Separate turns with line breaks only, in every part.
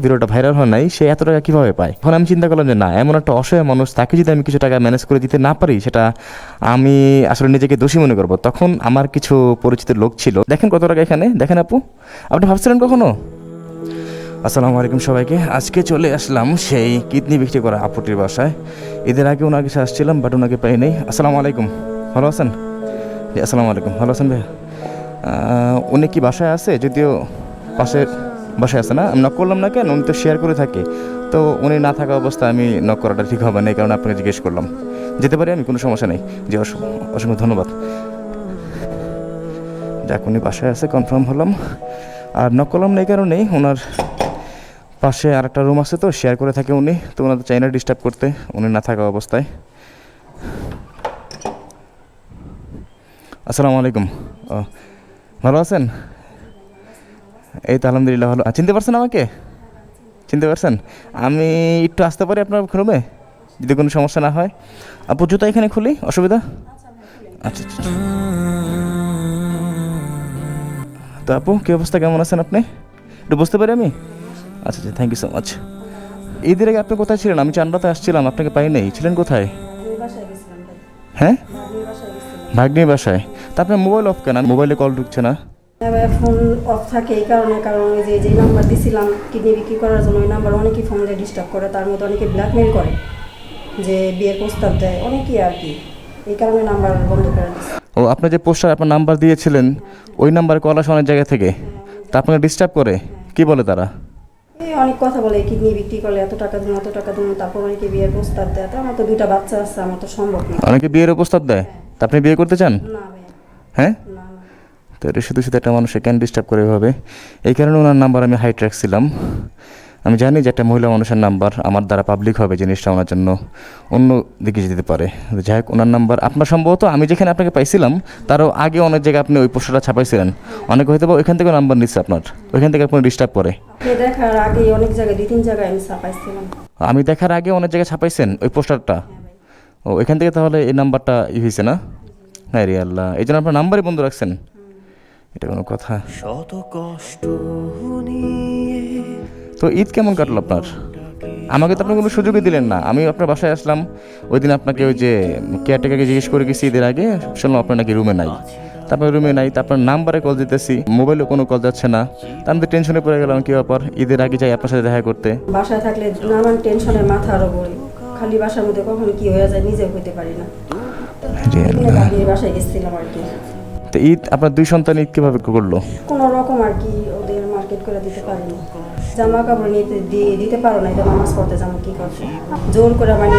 ভিডিওটা ভাইরাল হয় নাই, সে এত টাকা কীভাবে পায়? তখন আমি চিন্তা করলাম যে না, এমন একটা অসহায় মানুষ, তাকে যদি আমি কিছু টাকা ম্যানেজ করে দিতে না পারি, সেটা আমি আসলে নিজেকে দোষী মনে করবো। তখন আমার কিছু পরিচিত লোক ছিল। দেখেন কত টাকা এখানে, দেখেন আপু, আপনি ভাবছিলেন কখনো? আসসালামু আলাইকুম সবাইকে। আজকে চলে আসলাম সেই কিডনি বিক্রি করা আপুটির বাসায়। এদের আগে ওনার কাছে আসছিলাম, বাট ওনাকে পাই নাই। আসসালামু আলাইকুম, ভালো আছেন? জি আসসালামু আলাইকুম, ভালো আছেন ভাইয়া? উনি কি বাসায় আছে? যদিও পাশের বাসায় আছে না, আমি নক করলাম না কেন, উনি তো শেয়ার করে থাকে। তো উনি না থাকা অবস্থায় আমি নক করাটা ঠিক হবে না, এই কারণে আপনাকে জিজ্ঞেস করলাম। যেতে পারি আমি, কোনো সমস্যা নেই। জি অসংখ্য ধন্যবাদ। যাক, উনি বাসায় আছে, কনফার্ম হলাম। আর নক করলাম না এই কারণেই, ওনার পাশে আর একটা রুম আছে, তো শেয়ার করে থাকে উনি, তো ওনাদের চাই না ডিস্টার্ব করতে উনি না থাকা অবস্থায়। আসসালামু আলাইকুম। ও, ভালো আছেন? এই তো আলহামদুলিল্লাহ ভালো। চিনতে পারছেন আমাকে? চিনতে পারছেন? আমি একটু আসতে পারি আপনার রুমে, যদি কোনো সমস্যা না হয়? আপু জুতা এখানে খুলি, অসুবিধা? আচ্ছা আচ্ছা। তো আপু, কী অবস্থা, কেমন আছেন আপনি? একটু বুঝতে পারি আমি? আচ্ছা আচ্ছা, থ্যাংক ইউ সো মাচ। ঈদের আগে আপনি কোথায় ছিলেন? আমি চান্দাতে আসছিলাম, আপনাকে পাই নাই। ছিলেন কোথায়? হ্যাঁ, ভাগ্নির বাসায়। তা আপনার মোবাইল অফ কেন? মোবাইলে কল ঢুকছে না।
ফোন অফ থাকে এই কারণে, কারণ ওই যে নাম্বার দিছিলাম কিডনি বিক্রি করার জন্য, ওই নাম্বার অনেকেই ফোন দিয়ে ডিস্টার্ব করে, তার মধ্যে অনেকে ব্ল্যাকমেল করে, যে বিয়ের প্রস্তাব দেয় অনেকেই আর কি, এই কারণে নাম্বার বন্ধ করে দিচ্ছে।
ও, আপনার যে পোস্টার আপনার নাম্বার দিয়েছিলেন, ওই নাম্বারে কল আসে অনেক জায়গা থেকে, তা আপনাকে ডিস্টার্ব করে? কি বলে তারা?
এই অনেক কথা বলে, কিডনি বিক্রি করলে এত টাকা দিন, এত টাকা দিন, তারপর অনেকে বিয়ের প্রস্তাব দেয়। তো আমার তো 2টা বাচ্চা আছে, আমার তো সম্ভব না।
অনেকে বিয়ের প্রস্তাব দেয়, তা আপনি বিয়ে করতে চান?
না ভাইয়া,
হ্যাঁ,
না না।
তো এটা শুধু শুধু একটা মানুষকে কেন ডিস্টার্ব করে এভাবে? এই কারণে ওনার নাম্বার আমি হাইট রাখছিলাম। আমি জানি যে একটা মহিলা মানুষের নাম্বার আমার দ্বারা পাবলিক হবে, জিনিসটা ওনার জন্য অন্য দিকে যেতে পারে। যাই হোক, ওনার নাম্বার আপনার সম্ভবত, আমি যেখানে আপনাকে পাইছিলাম তারও আগে অনেক জায়গায় আপনি ওই পোস্টারটা ছাপাইছিলেন, অনেকে হয়তো বা ওইখান থেকে নাম্বার নিচ্ছে আপনার, ওইখান থেকে আপনার ডিস্টার্ব করে।
আপনি দেখার আগে অনেক জায়গায় 2-3 জায়গায় আমি ছাপাইছিলাম।
আমি দেখার আগে অনেক জায়গায় ছাপাইছেন ওই পোস্টারটা? ও, এখান থেকে তাহলে এই নাম্বারটা হয়েছে না? হ্যাঁ রে আল্লাহ, এই জন্য আপনার নাম্বারই বন্ধ রাখছেন? এটা কোনো কথা? শত কষ্ট নিয়ে। তো ঈদ কেমন কাটলো আপনার? আমাকে তো আপনি কোনো সুযোগই দিলেন না। আমি আপনার বাসায় আসলাম, ওই দিন আপনাকে ওই যে কেয়ারটেকারকে জিজ্ঞেস করে গেছি ঈদের আগে, শুনলাম আপনার নাকি রুমে নাই। তারপর রুমে নাই, তারপর নাম্বারে কল দিতেছি, মোবাইলে কোনো কল যাচ্ছে না। তা আমি তো টেনশনে পড়ে গেলাম, কী ব্যাপার, ঈদের আগে যাই আপনার সাথে দেখা করতে।
বাসায় থাকলে নানান টেনশনে মাথা আরো ঘুরে, খালি বাসার মধ্যে কখনো কি হয়ে যায় নিজে হইতে পারি না। বাসায় গেছিলাম আর কি।
তো ঈদ আপনার 2 সন্তান ঈদ কীভাবে করলো?
কোনো রকম আর কি, ওদের মার্কেট করে দিতে পারিনি। জামা কাপড় নিতে দিতে পারো না, এটা নামাজ পড়তে জামা কি করছে জোর করে, মানে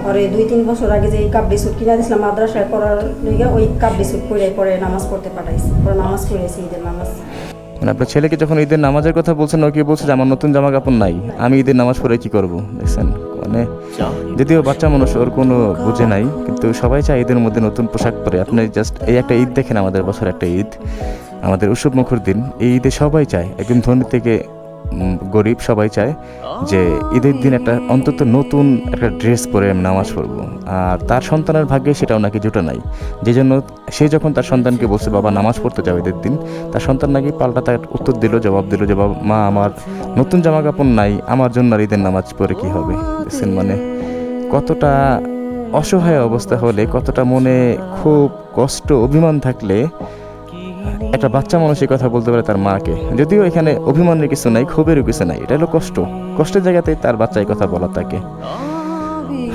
পরে 2-3 বছর আগে যে কাপ বিস্কুট কিনে দিয়েছিলাম মাদ্রাসায় পড়ার লেগে, ওই কাপ বিস্কুট পরে নামাজ পড়তে পাঠাইছি, পরে নামাজ পড়েছি, ঈদের নামাজ।
মানে আপনার ছেলেকে যখন ঈদের নামাজের কথা বলছেন, ও কি বলছে যে আমার নতুন জামা কাপড় নাই, আমি ঈদের নামাজ পড়ে কী করবো? দেখছেন, মানে যদিও বাচ্চা মানুষ, ওর কোনো বুঝে নাই, কিন্তু সবাই চায় ঈদের মধ্যে নতুন পোশাক পরে। আপনি জাস্ট এই একটা ঈদ দেখেন, আমাদের বছর একটা ঈদ, আমাদের উৎসব মুখর দিন। এই ঈদে সবাই চায়, একদম ধনী থেকে গরিব সবাই চায় যে ঈদের দিন একটা অন্তত নতুন একটা ড্রেস পরে আমি নামাজ পড়বো। আর তার সন্তানের ভাগ্যে সেটাও নাকি জুটা নাই, যে জন্য সে যখন তার সন্তানকে বলছে বাবা নামাজ পড়তে যাও ঈদের দিন, তার সন্তান নাকি পাল্টা তার উত্তর দিল, জবাব দিল যে বাবা, মা আমার নতুন জামা কাপড় নাই, আমার জন্য আর ঈদের নামাজ পড়ে কী হবে? দেখছেন, মানে কতটা অসহায় অবস্থা হলে, কতটা মনে খুব কষ্ট অভিমান থাকলে একটা বাচ্চা মানুষ এই কথা বলতে পারে তার মাকে। যদিও এখানে অভিমানের কিছু নাই, ক্ষোভেরও কিছু নাই, এটা হলো কষ্ট। কষ্টের জায়গাতেই তার বাচ্চা এই কথা বলা তাকে।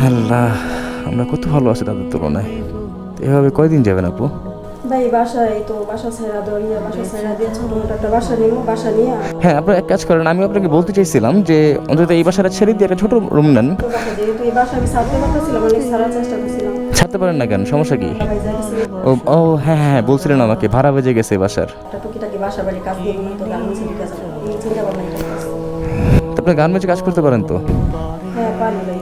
আল্লাহ, আমরা কত ভালো আছি তাদের তুলনায়। এভাবে কয়দিন যাবেন আপু?
ভাই বাসায় তো বাসা ছেড়া দরিয়া, বাসা ছেড়া দিয়ে ছোট মোটো একটা বাসা নিব, বাসা নিয়ে
হ্যাঁ, আপনার এক কাজ করেন, আমি আপনাকে বলতে চাইছিলাম যে অন্তত এই বাসাটা ছেড়ে দিয়ে একটা ছোট রুম নেন।
যেহেতু এই বাসা আমি ছাড়তে পারতেছিলাম, অনেক ছাড়ার চেষ্টা করছিলাম।
ছাড়তে পারেন না কেন, সমস্যা কি?
ভাই যাইতেছিল
ও ও হ্যাঁ হ্যাঁ, বলছিলেন আমাকে ভাড়া বেজে গেছে বাসার।
একটা টুকিটাকি বাসা বাড়ি কাজ দিয়ে মনে তো গার্মেন্টসের কাজ করবো, এই চিন্তা ভাবনা করতেছি।
আপনি গার্মেন্টসে কাজ করতে পারেন তো?
হ্যাঁ পারি ভাই,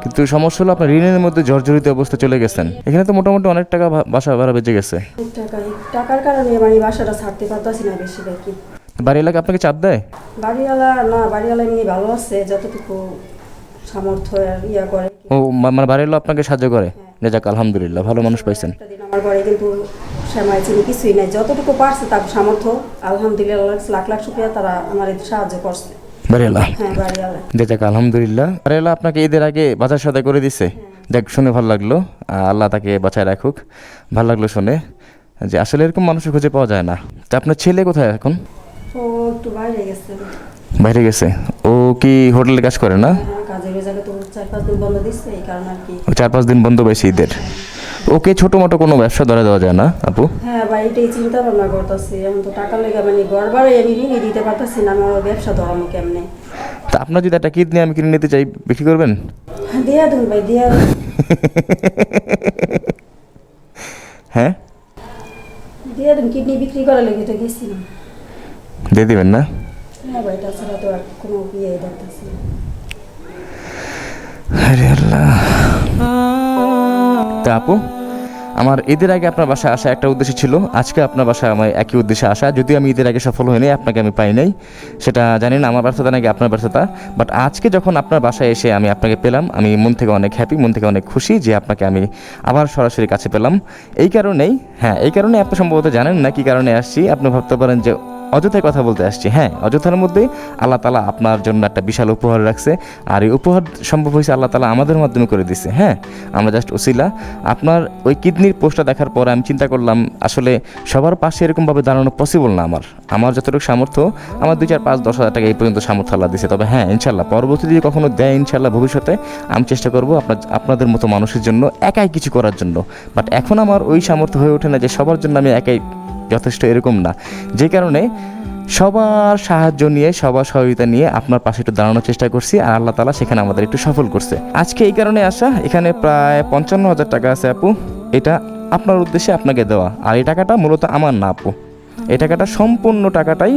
কিন্তু সমস্যা হলো আপনার ঋণের মধ্যে জর্জরিত অবস্থা চলে গেছেন। এখানে তো মোটামুটি অনেক টাকা বাসা ভাড়া বেজে গেছে।
টাকার কারণে মানে বাসাটা ছাড়তে পারতাছি না বেশি ভাই। কি
বাড়ি এলাকা আপনাকে চাপ দেয়?
বাড়িওয়ালা না, বাড়িওয়ালা এমনি ভালো আছে, যতটুকু সামর্থ্য আর ইয়া করে।
ও, মানে বাড়ির লোক আপনাকে সাহায্য করে? যাক আলহামদুলিল্লাহ, ভালো মানুষ পাইছেন।
একটা দিন আমার ঘরে কিন্তু সেমাই চিনি কিছুই নাই, যতটুকু পারছে তার সামর্থ্য, আলহামদুলিল্লাহ লাখ লাখ শুকরিয়া, তারা আমার সাহায্য করছে।
বাড়িওয়ালা।
হ্যাঁ বাড়িওয়ালা।
যাক আলহামদুলিল্লাহ। বাড়িওয়ালা আপনাকে ঈদের আগে বাজার সদাই করে দিছে? দেখ শুনে ভালো লাগলো, আল্লাহ তাকে বাঁচায় রাখুক। ভালো লাগলো শুনে যে আসলে এরকম মানুষের খুঁজে পাওয়া যায় না। তা আপনার ছেলে কোথায় এখন?
ও একটু বাইরে গেছে।
বাইরে গেছে? ও কি হোটেলে কাজ করে না?
হ্যাঁ, কাজের জায়গা তো 4-5 দিন বন্ধ দিচ্ছে, এই কারণে আর কি।
ও 4-5 দিন বন্ধ পেয়েছে ঈদের। ওকে ছোটো মোটো কোনো ব্যবসা ধরে দেওয়া যায় না আপু?
হ্যাঁ বাড়িটাই চিন্তা ভাবনা করতেছি, এখন তো টাকা লেগে মানে ঘর বাড়ি আমি ঋণই দিতে পারতেছি না, আমি আমার ব্যবসা ধরানো কেমনে।
তা আপনার যদি একটা কিডনি আমি কিনে নিতে চাই, বিক্রি করবেন?
হ্যাঁ দিয়া দিন ভাই, দিয়া
হ্যাঁ
দিয়া দিন, কিডনি বিক্রি করার লেগে তো গেছিলাম।
দিয়ে দিবেন না?
হ্যাঁ ভাই, তাছাড়া তো আর কোনো ইয়ে দেখতেছি না।
আরে আল্লাহ। তা আপু, আমার ঈদের আগে আপনার বাসায় আসা একটা উদ্দেশ্য ছিল, আজকে আপনার বাসায় আমার একই উদ্দেশ্যে আসা। যদিও আমি ঈদের আগে সফল হইনি, আপনাকে আমি পাই নাই, সেটা জানি না আমার ব্যর্থতা নাকি আপনার ব্যর্থতা। বাট আজকে যখন আপনার বাসায় এসে আমি আপনাকে পেলাম, আমি মন থেকে অনেক হ্যাপি, মন থেকে অনেক খুশি যে আপনাকে আমি আবার সরাসরি কাছে পেলাম। এই কারণেই, হ্যাঁ এই কারণে আপনি সম্ভবত জানেন না কী কারণে আসছি। আপনি ভাবতে পারেন যে অযথায় কথা বলতে আসছি। হ্যাঁ, অযথার মধ্যে আল্লাহ তালা আপনার জন্য একটা বিশাল উপহার রাখছে, আর এই উপহার সম্ভব হয়েছে আল্লাহ তালা আমাদের মাধ্যমে করে দিছে। হ্যাঁ, আমরা জাস্ট ওসিলা। আপনার ওই কিডনির পোস্টটা দেখার পর আমি চিন্তা করলাম আসলে সবার পাশে এরকমভাবে দাঁড়ানো পসিবল না। আমার যতটুকু সামর্থ্য, আমার 2-4-5-10 হাজার টাকা এই পর্যন্ত সামর্থ্য আল্লাহ দিছে। তবে হ্যাঁ ইনশাল্লাহ পরবর্তী যদি কখনো দেয়, ইনশাল্লাহ ভবিষ্যতে আমি চেষ্টা করবো আপনাদের মতো মানুষের জন্য একাই কিছু করার জন্য। বাট এখন আমার ওই সামর্থ্য হয়ে ওঠে না যে সবার জন্য আমি একাই যথেষ্ট, এরকম না। যে কারণে সবার সাহায্য নিয়ে, সবার সহযোগিতা নিয়ে আপনার পাশে একটু দাঁড়ানোর চেষ্টা করছি, আর আল্লাহ তালা সেখানে আমাদের একটু সফল করছে। আজকে এই কারণে আসা, এখানে প্রায় 55,000 টাকা আছে আপু, এটা আপনার উদ্দেশ্যে আপনাকে দেওয়া। আর এই টাকাটা মূলত আমার না আপু, এই টাকাটা সম্পূর্ণ টাকাটাই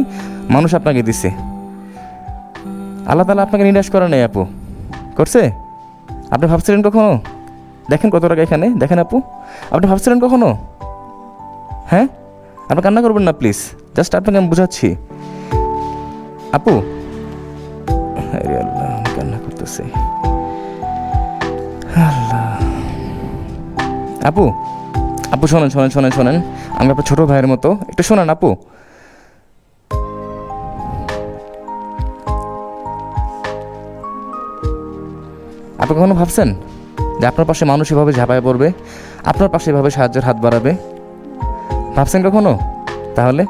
মানুষ আপনাকে দিছে। আল্লাহ তালা আপনাকে নিরাশ করে নেই আপু, করছে? আপনি ভাবছিলেন কখনো? দেখেন কত টাকা এখানে, দেখেন আপু, আপনি ভাবছিলেন কখনো? হ্যাঁ, আপনি কান্না করবেন না প্লিজ, জাস্ট আপনাকে আমি বুঝাচ্ছি আপু। আরে আল্লাহ, আমি কান্না করতেছি। আল্লাহ। আপু, আপু শোনেন শোনেন শোনেন শোনেন, আমি আপনার ছোটো ভাইয়ের মতো, একটু শোনেন আপু। আপনি কখনো ভাবছেন যে আপনার পাশে মানুষ এভাবে ঝাঁপায় পড়বে, আপনার পাশে এভাবে সাহায্যের হাত বাড়াবে? ভাবছেন কখনো? তাহলে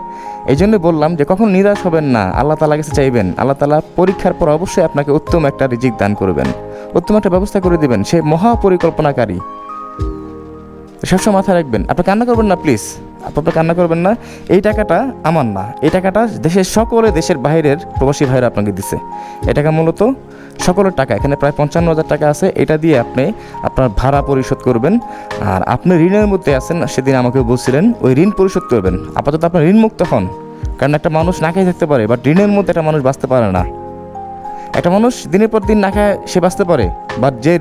এই জন্য বললাম যে কখন নিরাশ হবেন না, আল্লাহ তালা কাছে চাইবেন। আল্লাহ তালা পরীক্ষার পর অবশ্যই আপনাকে উত্তম একটা রিজিক দান করবেন, উত্তম একটা ব্যবস্থা করে দেবেন। সে মহা পরিকল্পনাকারী, সবসময় মাথায় রাখবেন। আপনি কান্না করবেন না প্লিজ, আপনি কান্না করবেন না। এই টাকাটা আমার না, এই টাকাটা দেশের সকলে, দেশের বাইরের প্রবাসী ভাইরা আপনাকে দিছে। এই টাকা মূলত সকলের টাকা, এখানে প্রায় 55,000 টাকা আছে। এটা দিয়ে আপনি আপনার ভাড়া পরিশোধ করবেন, আর আপনি ঋণের মধ্যে আছেন, সেদিন আমাকে বলছিলেন ওই ঋণ পরিশোধ করবেন। আপাতত আপনার ঋণ মুক্ত হন, কারণ একটা মানুষ না খেয়ে থাকতে পারে, বাট ঋণের মধ্যে একটা মানুষ বাঁচতে পারে না। একটা মানুষ দিনের পর দিন না খায় সে বাঁচতে পারে, বাট যে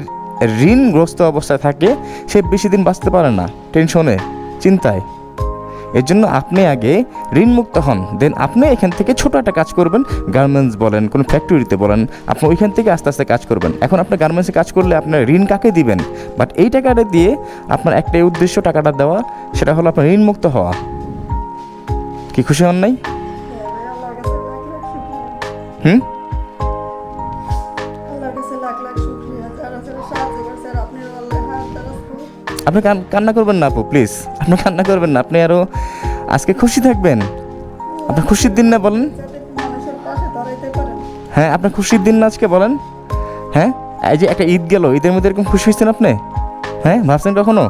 ঋণগ্রস্ত অবস্থায় থাকে সে বেশি দিন বাঁচতে পারে না, টেনশনে, চিন্তায়। এর জন্য আপনি আগে ঋণমুক্ত হন, দেন আপনি এখান থেকে ছোটো একটা কাজ করবেন, গার্মেন্টস বলেন, কোনো ফ্যাক্টরিতে বলেন, আপনি ওইখান থেকে আস্তে আস্তে কাজ করবেন। এখন আপনি গার্মেন্টসে কাজ করলে আপনার ঋণ কাকে দিবেন? বাট এই টাকাটা দিয়ে আপনার একটাই উদ্দেশ্য, টাকাটা দেওয়া, সেটা হলো আপনার ঋণমুক্ত হওয়া। কি খুশি হন নাই? হুম, আপনি কান্না করবেন না আপু প্লিজ, আপনি কান্না করবেন না। আপনি আরও আজকে খুশি থাকবেন, আপনার খুশির দিন না বলেন? হ্যাঁ, আপনার খুশির দিন না আজকে বলেন? হ্যাঁ, এই যে একটা ঈদ গেল, ঈদের মধ্যে এরকম খুশি হয়েছেন আপনি? হ্যাঁ, ভাবছেন কখনো?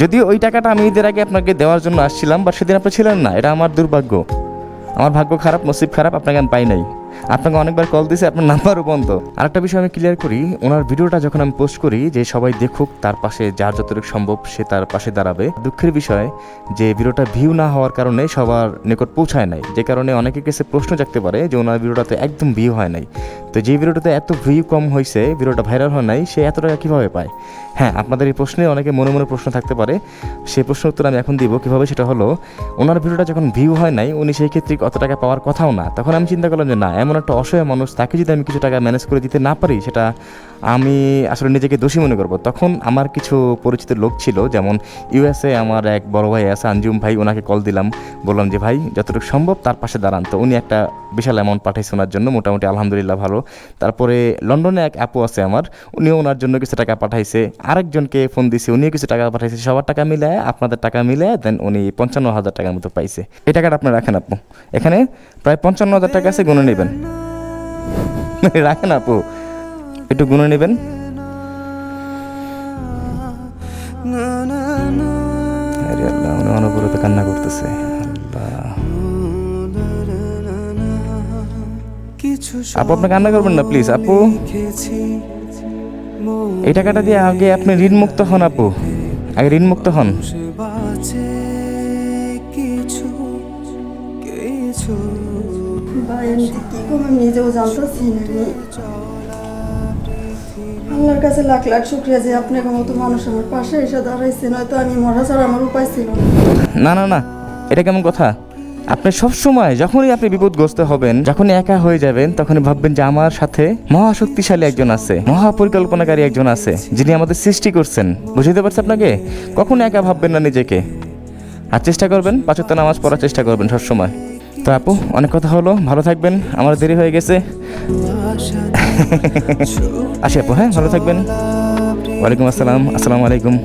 যদিও ওই টাকাটা আমি ঈদের আগে আপনাকে দেওয়ার জন্য আসছিলাম, বাট সেদিন আপনি ছিলেন না, এটা আমার দুর্ভাগ্য, আমার ভাগ্য খারাপ, নসিব খারাপ, আপনাকে আমি পাই নাই। আপনাকে অনেকবার কল দিয়েছি, আপনার নাম্বারও বন্ধ। আরেকটা বিষয় আমি ক্লিয়ার করি, ওনার ভিডিওটা যখন আমি পোস্ট করি যে সবাই দেখুক, তার পাশে যার যতটুকু সম্ভব সে তার পাশে দাঁড়াবে। দুঃখের বিষয় যে ভিডিওটা ভিউ না হওয়ার কারণে সবার নিকট পৌঁছায় নাই, যে কারণে অনেকের কাছে প্রশ্ন জাগতে পারে যে ওনার ভিডিওটাতে একদম ভিউ হয় নাই। তো যে ভিডিওটাতে এত ভিউ কম হয়েছে, ভিডিওটা ভাইরাল হয় নাই, সে এত টাকা কীভাবে পায়? হ্যাঁ, আপনাদের এই প্রশ্নে অনেকে মনে মনে প্রশ্ন থাকতে পারে, সেই প্রশ্নের উত্তর আমি এখন দিব কীভাবে। সেটা হলো, ওনার ভিডিওটা যখন ভিউ হয় নাই, উনি সেই ক্ষেত্রে অত টাকা পাওয়ার কথাও না। তখন আমি চিন্তা করলাম যে না, এমন একটা অসহায় মানুষ, তাকে যদি আমি কিছু টাকা ম্যানেজ করে দিতে না পারি, সেটা আমি আসলে নিজেকে দোষী মনে করব। তখন আমার কিছু পরিচিত লোক ছিল, যেমন ইউএসএ আমার এক বড় ভাই আছে আঞ্জুম ভাই, ওনাকে কল দিলাম, বললাম যে ভাই যতটুকু সম্ভব তার পাশে দাঁড়ান। তো উনি একটা বিশাল অ্যামাউন্ট পাঠাইছে ওনার জন্য, মোটামুটি আলহামদুলিল্লাহ ভালো। তারপরে লন্ডনে এক আপু আছে আমার, উনিও ওনার জন্য কিছু টাকা পাঠাইছে। আরেকজনকে ফোন দিছে, উনিও কিছু টাকা পাঠাইছে। সবার টাকা মিলায়, আপনাদের টাকা মিলায় দেন উনি 55,000 টাকার মতো পাইছে। এই টাকাটা আপনি রাখেন আপু, এখানে প্রায় 55,000 টাকা আছে, গুনে নেবেন। রাখেন আপু, একটু গুনে নেবেন। আরে আল্লাহ, উনি অনবরত কান্না করতেছে। আপু আপনি কান্না করবেন না প্লিজ আপু, এই টাকাটা দিয়ে আগে আপনি ঋণ মুক্ত হন আপু, আগে ঋণ মুক্ত হন।
ভাই আমি যে কি করবো নিজেও জানতেছি না। আল্লাহর কাছে লাখ লাখ শুক্রিয়া যে আপনার মতো মানুষ আমার পাশে এসে দাঁড়াইছে, নয়তো আমি মরা ছাড়া আমার উপায় ছিল না।
না না না, এটা কেমন কথা? আপনি সবসময় যখনই আপনি বিপদগ্রস্ত হবেন, যখনই একা হয়ে যাবেন, তখনই ভাববেন যে আমার সাথে মহাশক্তিশালী একজন আছে, মহাপরিকল্পনাকারী একজন আছে, যিনি আমাদের সৃষ্টি করছেন। বুঝতে পারছি আপনাকে? কখনো একা ভাববেন না নিজেকে, আর চেষ্টা করবেন 5 ওয়াক্ত নামাজ পড়ার চেষ্টা করবেন সবসময়। তো আপু অনেক কথা হলো, ভালো থাকবেন, আমার দেরি হয়ে গেছে। আসি আপু, হ্যাঁ ভালো থাকবেন। ওয়ালাইকুম আসসালাম, আসসালামু আলাইকুম।